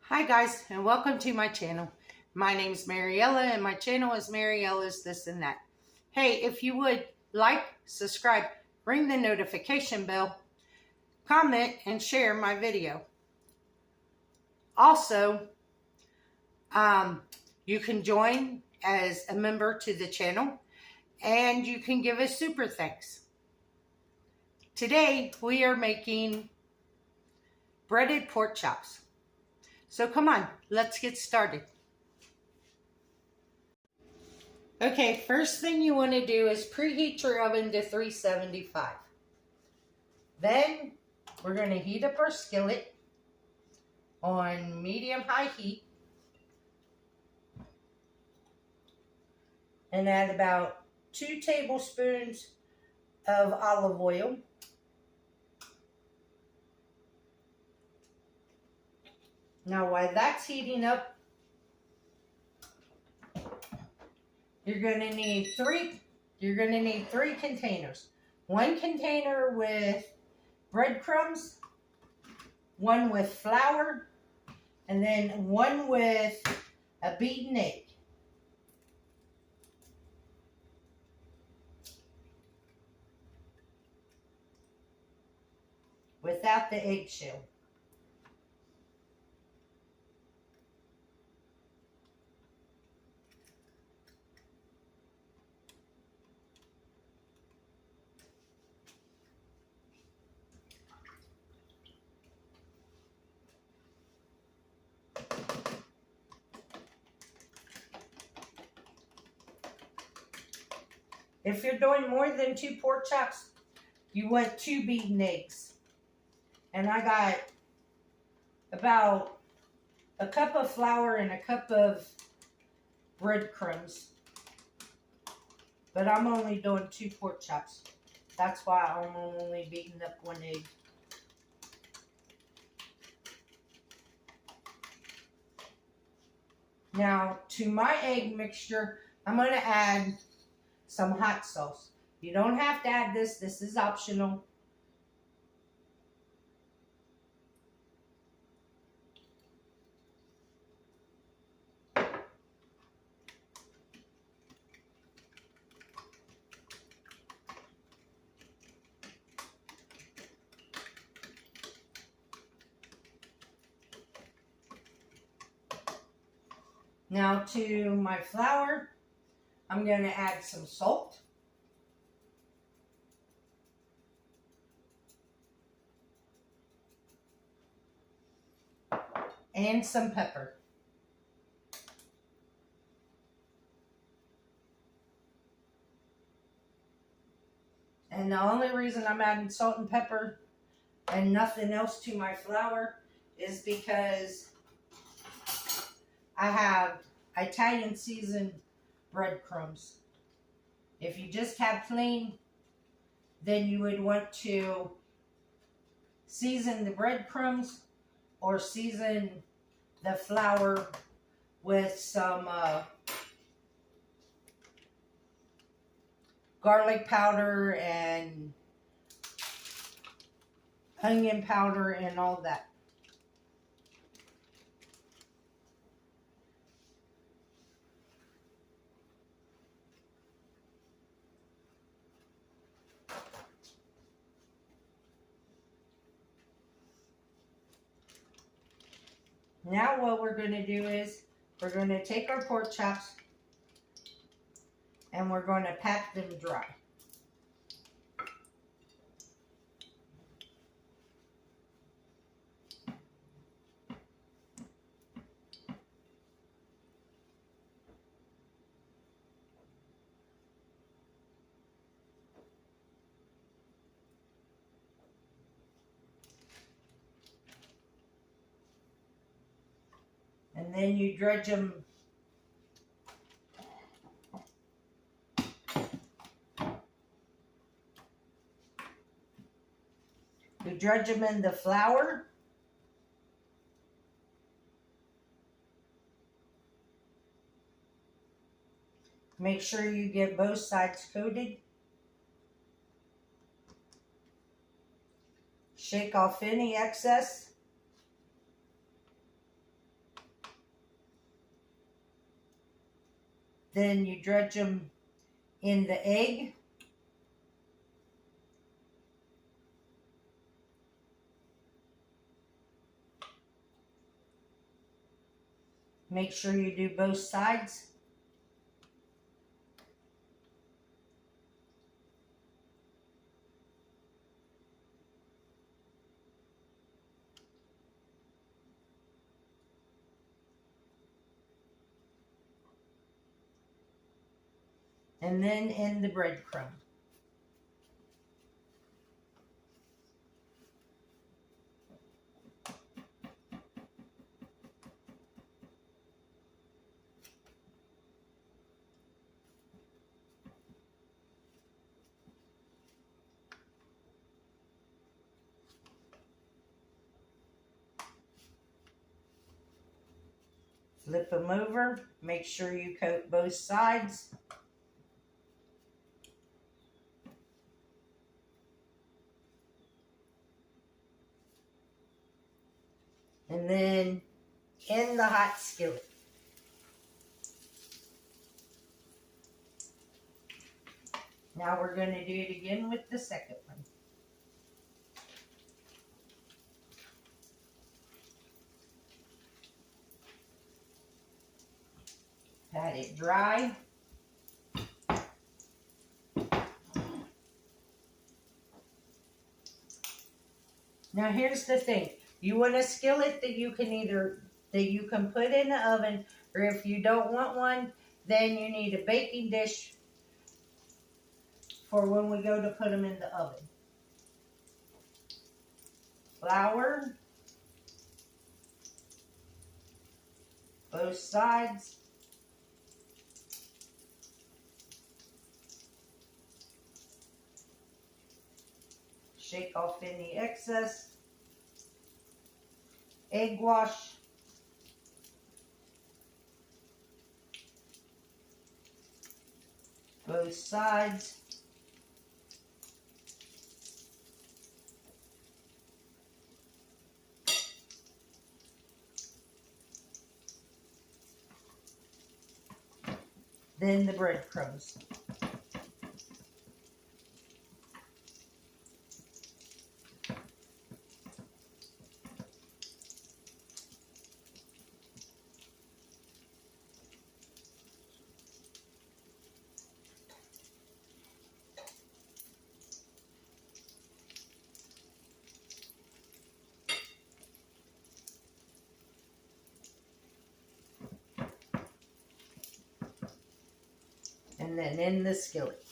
Hi guys, and welcome to my channel. My name is Mariella and my channel is Mariella's This and That. Hey, if you would like, subscribe, ring the notification bell, comment, and share my video. Also, you can join as a member to the channel and you can give us super thanks. Today we are making breaded pork chops. So come on, let's get started. Okay, first thing you want to do is preheat your oven to 375. Then we're going to heat up our skillet on medium-high heat and add about 2 tablespoons of olive oil. Now while that's heating up, you're going to need three containers. One container with breadcrumbs, one with flour, and then one with a beaten egg. Without the eggshell. If you're doing more than 2 pork chops, you want 2 beaten eggs. And I got about a cup of flour and a cup of breadcrumbs. But I'm only doing 2 pork chops. That's why I'm only beating up 1 egg. Now, to my egg mixture, I'm going to add some hot sauce. You don't have to add this. This is optional. Now to my flour, I'm going to add some salt. And some pepper. And the only reason I'm adding salt and pepper and nothing else to my flour is because I have Italian seasoned breadcrumbs. If you just have plain, then you would want to season the breadcrumbs or season the flour with some garlic powder and onion powder and all that. Now what we're going to do is we're going to take our pork chops and we're going to pat them dry. And then you dredge them in the flour. Make sure you get both sides coated. Shake off any excess. Then you dredge them in the egg. Make sure you do both sides. And then in the breadcrumb. Flip them over. Make sure you coat both sides. And then in the hot skillet. Now we're going to do it again with the second one. Pat it dry. Now here's the thing. You want a skillet that you can put in the oven, or if you don't want one, then you need a baking dish for when we go to put them in the oven. Flour, both sides. Shake off any excess. Egg wash. Both sides. Then the breadcrumbs. And then in the skillet.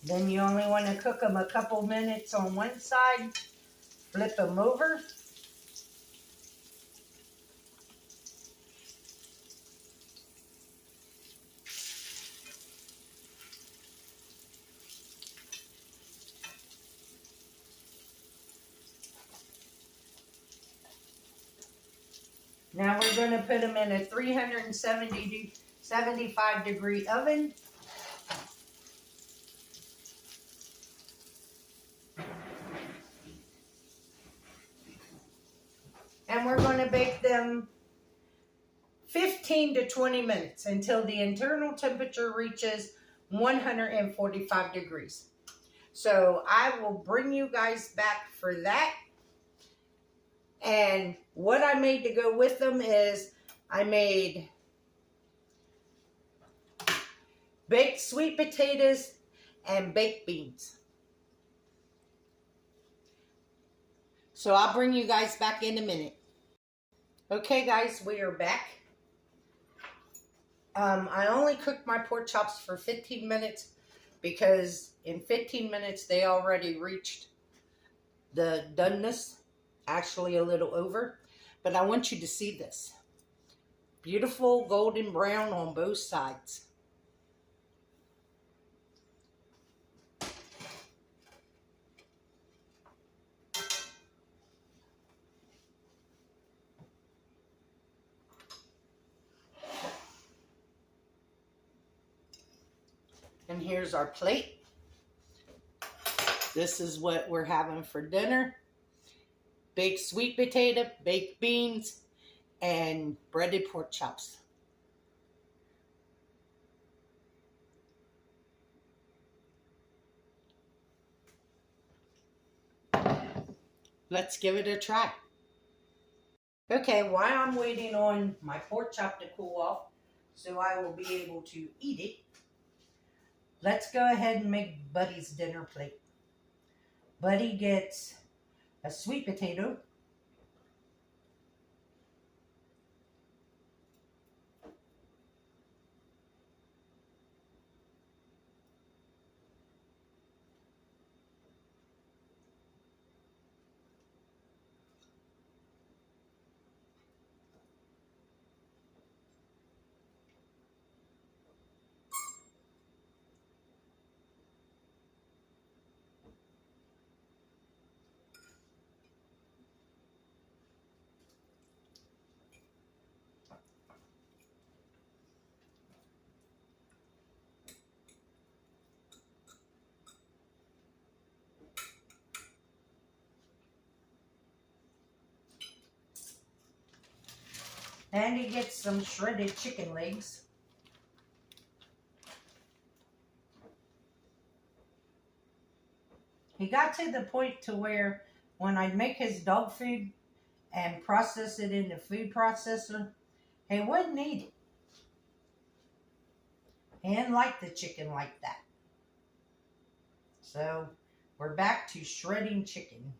Then you only want to cook them a couple minutes on one side. Flip them over. Now we're going to put them in a 375 degree oven. And we're going to bake them 15 to 20 minutes until the internal temperature reaches 145 degrees. So I will bring you guys back for that. And what I made to go with them is I made baked sweet potatoes and baked beans. So I'll bring you guys back in a minute. Okay guys, we are back. I only cooked my pork chops for 15 minutes because in 15 minutes they already reached the doneness, actually a little over. But I want you to see this. Beautiful golden brown on both sides. And here's our plate. This is what we're having for dinner. Baked sweet potato, baked beans, and breaded pork chops. Let's give it a try. Okay, while I'm waiting on my pork chop to cool off, so I will be able to eat it, let's go ahead and make Buddy's dinner plate. Buddy gets a sweet potato, and he gets some shredded chicken legs. He got to the point to where when I'd make his dog food and process it in the food processor, he wouldn't eat it. He didn't like the chicken like that. So we're back to shredding chicken.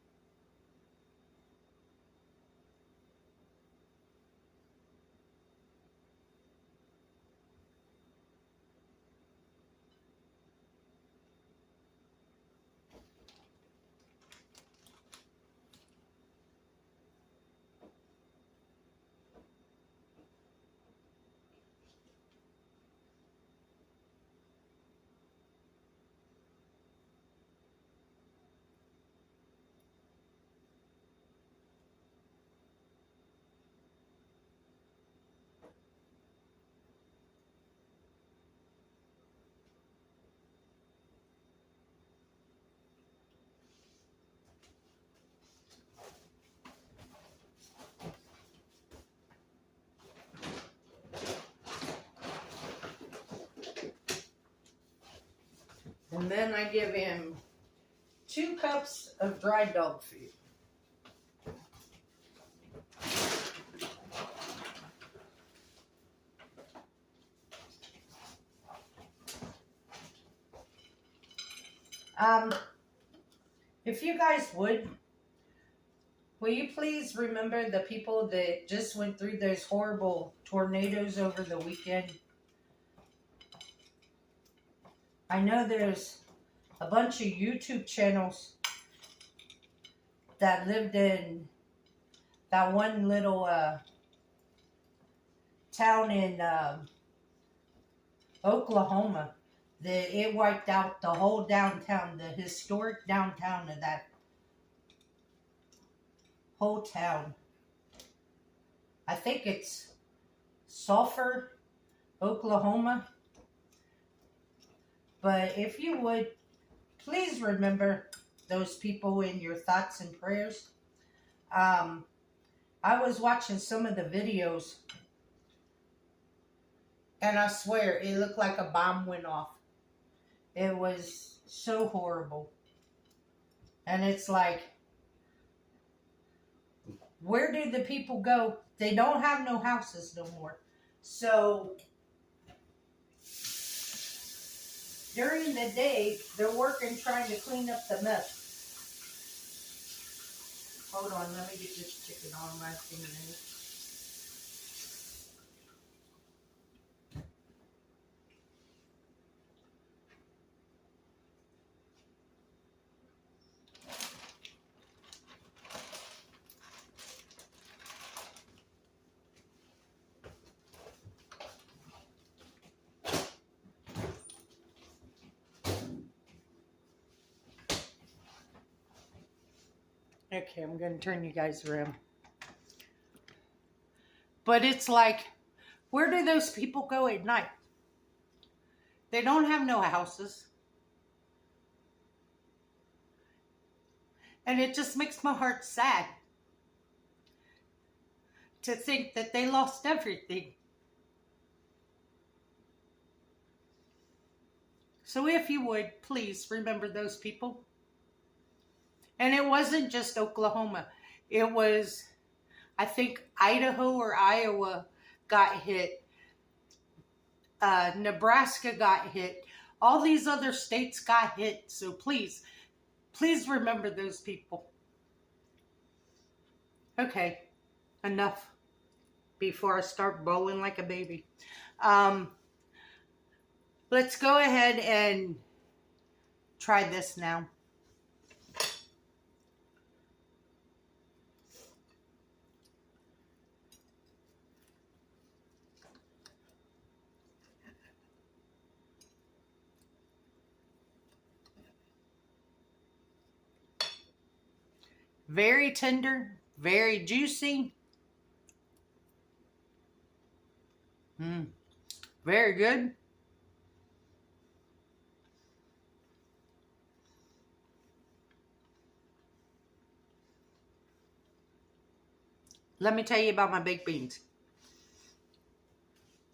And then I give him 2 cups of dry dog food. If you guys would you please remember the people that just went through those horrible tornadoes over the weekend? I know there's a bunch of YouTube channels that lived in that one little town in Oklahoma that it wiped out the whole downtown, the historic downtown of that whole town. I think it's Sulphur, Oklahoma. But if you would, please remember those people in your thoughts and prayers. I was watching some of the videos, and I swear it looked like a bomb went off. It was so horrible. And it's like, where did the people go? They don't have no houses no more. So during the day, they're working trying to clean up the mess. Hold on, let me get this chicken on my finger. Okay, I'm going to turn you guys around. But it's like, where do those people go at night? They don't have no houses. And it just makes my heart sad to think that they lost everything. So if you would, please remember those people. And it wasn't just Oklahoma. It was, I think, Idaho or Iowa got hit. Nebraska got hit. All these other states got hit. So please remember those people. Okay, enough before I start bawling like a baby. Let's go ahead and try this now. Very tender, very juicy. Very good. Let me tell you about my baked beans.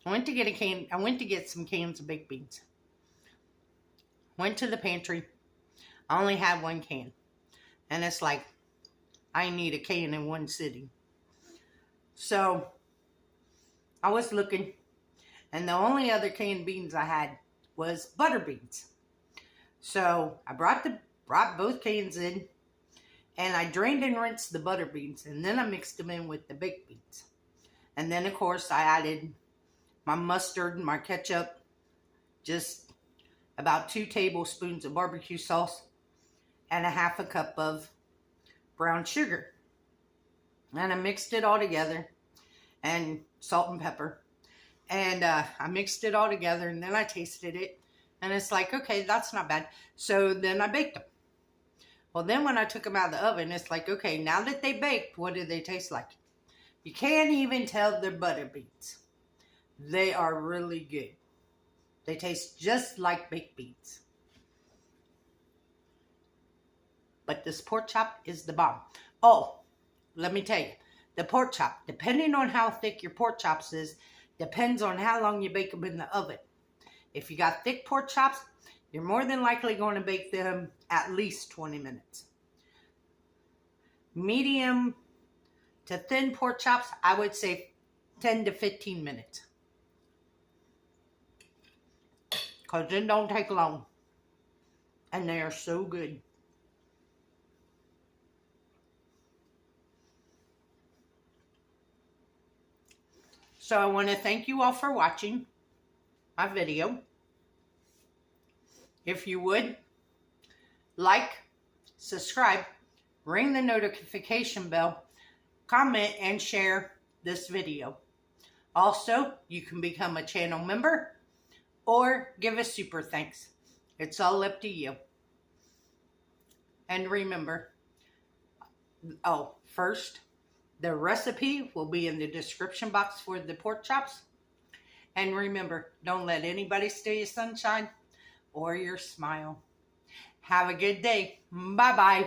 I went to get some cans of baked beans. Went to the pantry. I only had one can. And it's like, I need a can in one sitting. So, I was looking. And the only other canned beans I had was butter beans. So, I brought both cans in. And I drained and rinsed the butter beans. And then I mixed them in with the baked beans. And then, of course, I added my mustard and my ketchup. Just about 2 tablespoons of barbecue sauce. And a half a cup of brown sugar. And I mixed it all together. And salt and pepper. And I mixed it all together. And then I tasted it. And it's like, okay, that's not bad. So then I baked them. Well, then when I took them out of the oven, it's like, okay, now that they baked, what do they taste like? You can't even tell they're butter beans. They are really good. They taste just like baked beans. But this pork chop is the bomb. Oh, let me tell you. The pork chop, depending on how thick your pork chops is, depends on how long you bake them in the oven. If you got thick pork chops, you're more than likely going to bake them at least 20 minutes. Medium to thin pork chops, I would say 10 to 15 minutes. Because it don't take long. And they are so good. So I want to thank you all for watching my video. If you would, like, subscribe, ring the notification bell, comment, and share this video. Also, you can become a channel member or give a super thanks. It's all up to you. And remember, first, the recipe will be in the description box for the pork chops. And remember, don't let anybody steal your sunshine or your smile. Have a good day. Bye-bye.